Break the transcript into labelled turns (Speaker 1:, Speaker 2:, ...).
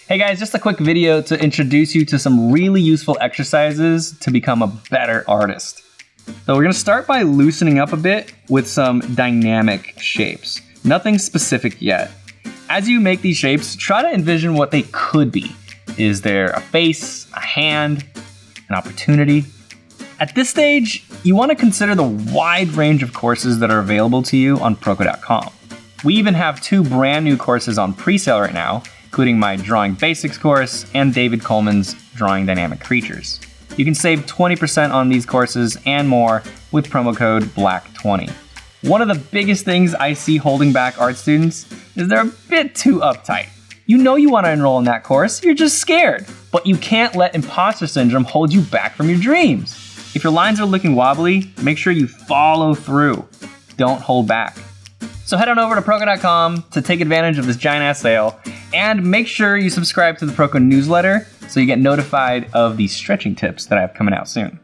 Speaker 1: Hey guys, just a quick video to introduce you to some really useful exercises to become a better artist. So we're gonna start by loosening up a bit with some dynamic shapes. Nothing specific yet. As you make these shapes, try to envision what they could be. Is there a face, a hand, an opportunity? At this stage, you want to consider the wide range of courses that are available to you on Proko.com. We even have 2 brand new courses on pre-sale right now, including my Drawing Basics course and David Coleman's Drawing Dynamic Creatures. You can save 20% on these courses and more with promo code BLACK20. One of the biggest things I see holding back art students is they're a bit too uptight. You know you want to enroll in that course, you're just scared. But you can't let imposter syndrome hold you back from your dreams. If your lines are looking wobbly, make sure you follow through. Don't hold back. So head on over to Proko.com to take advantage of this giant ass sale, and make sure you subscribe to the Proko newsletter so you get notified of the stretching tips that I have coming out soon.